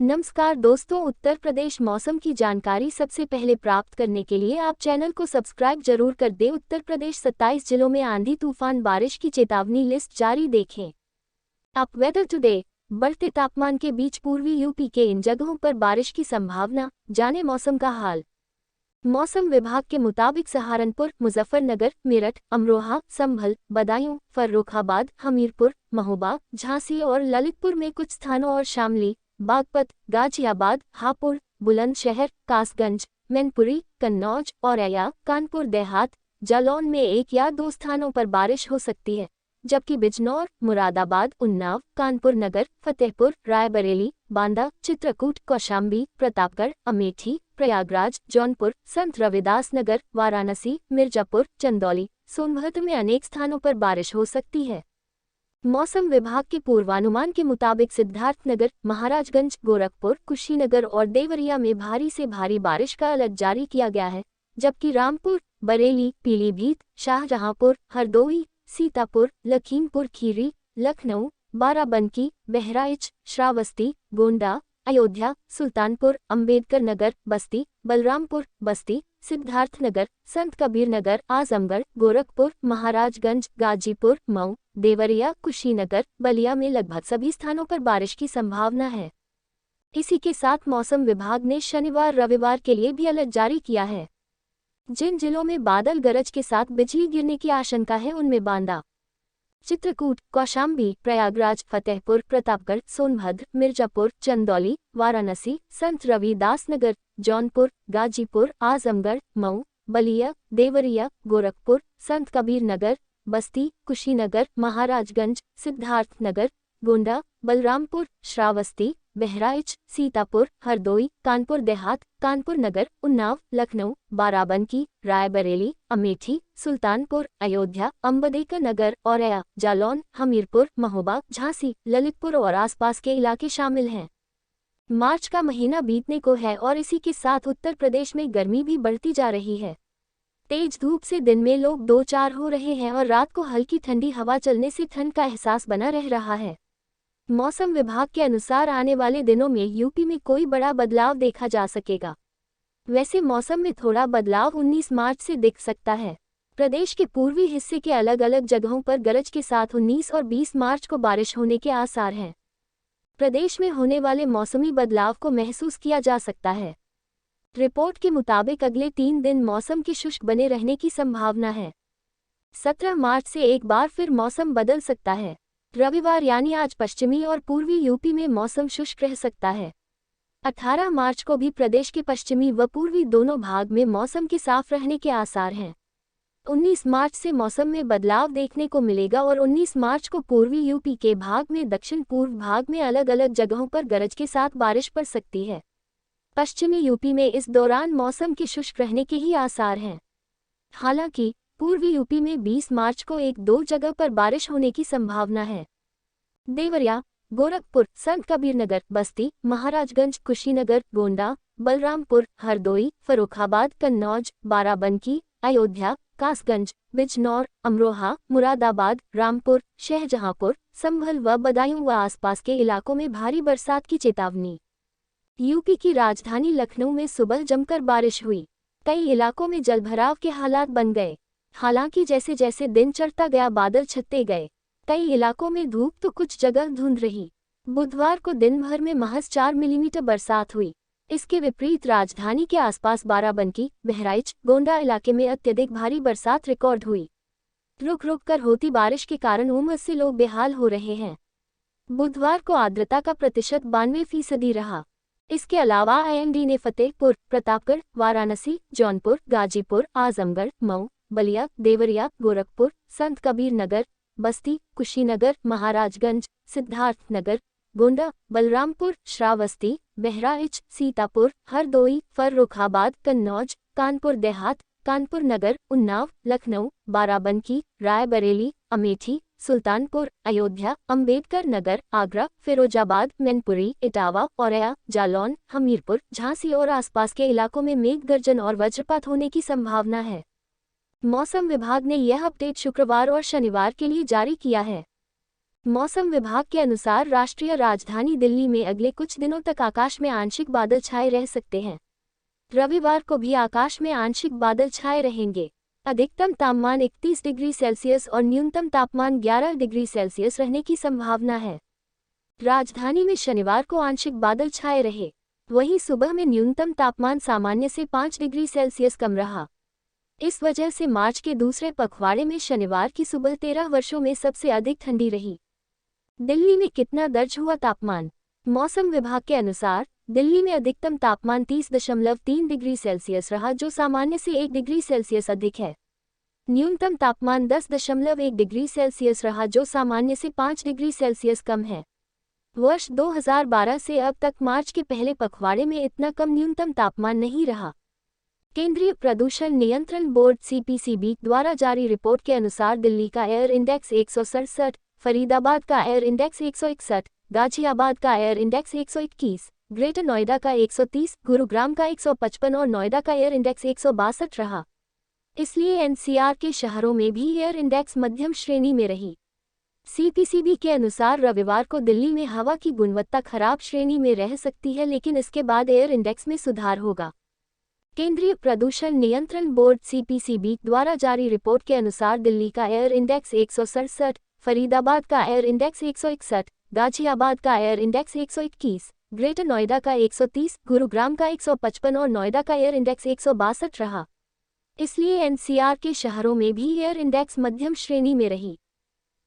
नमस्कार दोस्तों, उत्तर प्रदेश मौसम की जानकारी सबसे पहले प्राप्त करने के लिए आप चैनल को सब्सक्राइब जरूर कर दें। उत्तर प्रदेश 27 जिलों में आंधी तूफान बारिश की चेतावनी लिस्ट जारी देखें। Up weather today. बढ़ते तापमान के बीच पूर्वी यूपी के इन जगहों पर बारिश की संभावना, जाने मौसम का हाल। मौसम विभाग के मुताबिक सहारनपुर, मुजफ्फरनगर, मेरठ, अमरोहा, संभल, बदायूं, फर्रुखाबाद, हमीरपुर, महोबा, झांसी और ललितपुर में कुछ स्थानों और शामली, बागपत, गाजियाबाद, हापुड़, बुलंदशहर, कासगंज, मैनपुरी, कन्नौज, औरैया, कानपुर देहात, जालौन में 1 या 2 स्थानों पर बारिश हो सकती है, जबकि बिजनौर, मुरादाबाद, उन्नाव, कानपुर नगर, फतेहपुर, रायबरेली, बांदा, चित्रकूट, कौशाम्बी, प्रतापगढ़, अमेठी, प्रयागराज, जौनपुर, संत रविदास नगर, वाराणसी, मिर्जापुर, चंदौली, सोनभद्र में अनेक स्थानों पर बारिश हो सकती है। मौसम विभाग के पूर्वानुमान के मुताबिक सिद्धार्थनगर, महाराजगंज, गोरखपुर, कुशीनगर और देवरिया में भारी से भारी बारिश का अलर्ट जारी किया गया है, जबकि रामपुर, बरेली, पीलीभीत, शाहजहांपुर, हरदोई, सीतापुर, लखीमपुर खीरी, लखनऊ, बाराबंकी, बहराइच, श्रावस्ती, गोंडा, अयोध्या, सुल्तानपुर, अंबेडकर नगर, बस्ती, बलरामपुर, बस्ती, सिद्धार्थनगर, संत कबीर नगर, आजमगढ़, गोरखपुर, महाराजगंज, गाजीपुर, मऊ, देवरिया, कुशीनगर, बलिया में लगभग सभी स्थानों पर बारिश की संभावना है। इसी के साथ मौसम विभाग ने शनिवार रविवार के लिए भी अलर्ट जारी किया है। जिन जिलों में बादल गरज के साथ बिजली गिरने की आशंका है उनमें बांदा, चित्रकूट, कौशाम्बी, प्रयागराज, फतेहपुर, प्रतापगढ़, सोनभद्र, मिर्जापुर, चंदौली, वाराणसी, संत रविदास नगर, जौनपुर, गाजीपुर, आजमगढ़, मऊ, बलिया, देवरिया, गोरखपुर, संत कबीर नगर, बस्ती, कुशीनगर, महाराजगंज, सिद्धार्थनगर, गोंडा, बलरामपुर, श्रावस्ती, बहराइच, सीतापुर, हरदोई, कानपुर देहात, कानपुर नगर, उन्नाव, लखनऊ, बाराबंकी, रायबरेली, अमेठी, सुल्तानपुर, अयोध्या, अंबेडकर नगर, औरैया, जालौन, हमीरपुर, महोबा, झांसी, ललितपुर और आसपास के इलाके शामिल हैं। मार्च का महीना बीतने को है और इसी के साथ उत्तर प्रदेश में गर्मी भी बढ़ती जा रही है। तेज धूप से दिन में लोग दो चार हो रहे हैं और रात को हल्की ठंडी हवा चलने से ठंड का एहसास बना रह रहा है। मौसम विभाग के अनुसार आने वाले दिनों में यूपी में कोई बड़ा बदलाव देखा जा सकेगा। वैसे मौसम में थोड़ा बदलाव 19 मार्च से दिख सकता है। प्रदेश के पूर्वी हिस्से के अलग अलग जगहों पर गरज के साथ 19 और 20 मार्च को बारिश होने के आसार हैं। प्रदेश में होने वाले मौसमी बदलाव को महसूस किया जा सकता है। रिपोर्ट के मुताबिक अगले 3 दिन मौसम के शुष्क बने रहने की संभावना है। 17 मार्च से एक बार फिर मौसम बदल सकता है। रविवार यानी आज पश्चिमी और पूर्वी यूपी में मौसम शुष्क रह सकता है। 18 मार्च को भी प्रदेश के पश्चिमी व पूर्वी दोनों भाग में मौसम के साफ रहने के आसार हैं। 19 मार्च से मौसम में बदलाव देखने को मिलेगा और 19 मार्च को पूर्वी यूपी के भाग में दक्षिण पूर्व भाग में अलग अलग जगहों पर गरज के साथ बारिश पड़ सकती है। पश्चिमी यूपी में इस दौरान मौसम के शुष्क रहने के ही आसार हैं। हालांकि पूर्वी यूपी में 20 मार्च को 1-2 जगह पर बारिश होने की संभावना है। देवरिया, गोरखपुर, संत कबीरनगर, बस्ती, महाराजगंज, कुशीनगर, गोंडा, बलरामपुर, हरदोई, फर्रुखाबाद, कन्नौज, बाराबंकी, अयोध्या, कासगंज, बिजनौर, अमरोहा, मुरादाबाद, रामपुर, शाहजहांपुर, संभल व बदायूं व आसपास के इलाकों में भारी बरसात की चेतावनी। यूपी की राजधानी लखनऊ में सुबह जमकर बारिश हुई। कई इलाकों में जलभराव के हालात बन गए। हालांकि जैसे जैसे दिन चढ़ता गया बादल छटते गए। कई इलाकों में धूप तो कुछ जगह धुंध रही। बुधवार को दिन भर में महज 4 मिलीमीटर बरसात हुई। इसके विपरीत राजधानी के आसपास बाराबंकी, बहराइच, गोंडा इलाके में अत्यधिक भारी बरसात रिकॉर्ड हुई। रुक रुक कर होती बारिश के कारण उमस से लोग बेहाल हो रहे हैं। बुधवार को आर्द्रता का प्रतिशत 92% रहा। इसके अलावा आईएमडी ने फतेहपुर, प्रतापगढ़, वाराणसी, जौनपुर, गाजीपुर, आजमगढ़, मऊ, बलिया, देवरिया, गोरखपुर, संत कबीर नगर, बस्ती, कुशीनगर, महाराजगंज, सिद्धार्थनगर, गोंडा, बलरामपुर, श्रावस्ती, बहराइच, सीतापुर, हरदोई, फर्रुखाबाद, कन्नौज, कानपुर देहात, कानपुर नगर, उन्नाव, लखनऊ, बाराबंकी, रायबरेली, अमेठी, सुल्तानपुर, अयोध्या, अंबेडकर नगर, आगरा, फिरोजाबाद, मैनपुरी, इटावा, औरैया, जालौन, हमीरपुर, झांसी और आसपास के इलाकों में मेघ गर्जन और वज्रपात होने की संभावना है। मौसम विभाग ने यह अपडेट शुक्रवार और शनिवार के लिए जारी किया है। मौसम विभाग के अनुसार राष्ट्रीय राजधानी दिल्ली में अगले कुछ दिनों तक आकाश में आंशिक बादल छाए रह सकते हैं। रविवार को भी आकाश में आंशिक बादल छाए रहेंगे। अधिकतम तापमान 31 डिग्री सेल्सियस और न्यूनतम तापमान 11 डिग्री सेल्सियस रहने की संभावना है। राजधानी में शनिवार को आंशिक बादल छाए रहे, वहीं सुबह में न्यूनतम तापमान सामान्य से 5 डिग्री सेल्सियस कम रहा। इस वजह से मार्च के दूसरे पखवाड़े में शनिवार की सुबह 13 वर्षों में सबसे अधिक ठंडी रही। दिल्ली में कितना दर्ज हुआ तापमान? मौसम विभाग के अनुसार दिल्ली में अधिकतम तापमान 30.3 डिग्री सेल्सियस रहा, जो सामान्य से 1 डिग्री सेल्सियस अधिक है। न्यूनतम तापमान 10.1 डिग्री सेल्सियस रहा, जो सामान्य से 5 डिग्री सेल्सियस कम है। वर्ष 2012 से अब तक मार्च के पहले पखवाड़े में इतना कम न्यूनतम तापमान नहीं रहा। केंद्रीय प्रदूषण नियंत्रण बोर्ड (CPCB) द्वारा जारी रिपोर्ट के अनुसार दिल्ली का एयर इंडेक्स 167, फरीदाबाद का एयर इंडेक्स 161, गाजियाबाद का एयर इंडेक्स 121, ग्रेटर नोएडा का 130, गुरुग्राम का 155 और नोएडा का एयर इंडेक्स 162 रहा। इसलिए NCR के शहरों में भी एयर इंडेक्स मध्यम श्रेणी में रही। CPCB के अनुसार रविवार को दिल्ली में हवा की गुणवत्ता खराब श्रेणी में रह सकती है, लेकिन इसके बाद एयर इंडेक्स में सुधार होगा। केंद्रीय प्रदूषण नियंत्रण बोर्ड (CPCB) द्वारा जारी रिपोर्ट के अनुसार दिल्ली का एयर इंडेक्स 167, फरीदाबाद का एयर इंडेक्स 161, गाजियाबाद का एयर इंडेक्स 121, ग्रेटर नोएडा का 130, गुरुग्राम का 155 और नोएडा का एयर इंडेक्स 162 रहा। इसलिए NCR के शहरों में भी एयर इंडेक्स मध्यम श्रेणी में रही।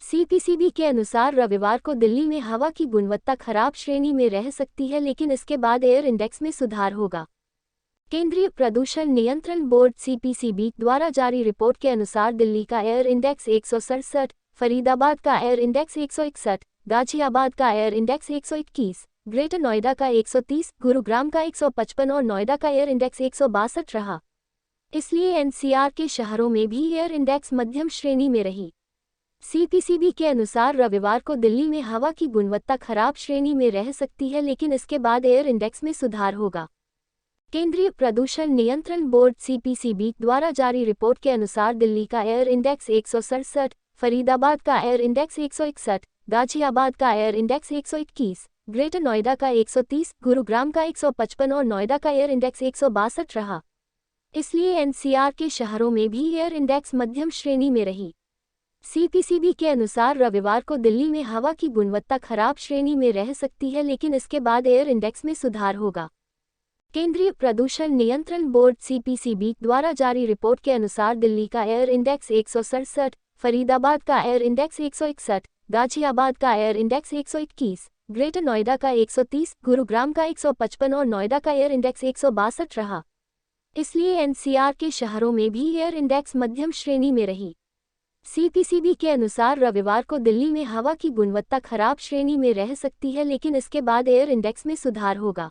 CPCB के अनुसार रविवार को दिल्ली में हवा की गुणवत्ता खराब श्रेणी में रह सकती है, लेकिन इसके बाद एयर इंडेक्स में सुधार होगा। केंद्रीय प्रदूषण नियंत्रण बोर्ड (CPCB) द्वारा जारी रिपोर्ट के अनुसार दिल्ली का एयर इंडेक्स 167, फरीदाबाद का एयर इंडेक्स 161, गाजियाबाद का एयर इंडेक्स 121, ग्रेटर नोएडा का 130, गुरुग्राम का 155 और नोएडा का एयर इंडेक्स 162 रहा। इसलिए NCR के शहरों में भी एयर इंडेक्स मध्यम श्रेणी में रही। CPCB के अनुसार रविवार को दिल्ली में हवा की गुणवत्ता खराब श्रेणी में रह सकती है, लेकिन इसके बाद एयर इंडेक्स में सुधार होगा। केंद्रीय प्रदूषण नियंत्रण बोर्ड (CPCB) द्वारा जारी रिपोर्ट के अनुसार दिल्ली का एयर इंडेक्स 167, फरीदाबाद का एयर इंडेक्स 161, गाजियाबाद का एयर इंडेक्स 121, ग्रेटर नोएडा का 130, गुरुग्राम का 155 और नोएडा का एयर इंडेक्स 162 रहा। इसलिए NCR के शहरों में भी एयर इंडेक्स मध्यम श्रेणी में रही। CPCB के अनुसार रविवार को दिल्ली में हवा की गुणवत्ता खराब श्रेणी में रह सकती है, लेकिन इसके बाद एयर इंडेक्स में सुधार होगा। केंद्रीय प्रदूषण नियंत्रण बोर्ड (CPCB) द्वारा जारी रिपोर्ट के अनुसार दिल्ली का एयर इंडेक्स 167, फरीदाबाद का एयर इंडेक्स 161, गाजियाबाद का एयर इंडेक्स 121, ग्रेटर नोएडा का 130, गुरुग्राम का 155 और नोएडा का एयर इंडेक्स 162 रहा। इसलिए NCR के शहरों में भी एयर इंडेक्स मध्यम श्रेणी में रही। CPCB के अनुसार रविवार को दिल्ली में हवा की गुणवत्ता खराब श्रेणी में रह सकती है, लेकिन इसके बाद एयर इंडेक्स में सुधार होगा।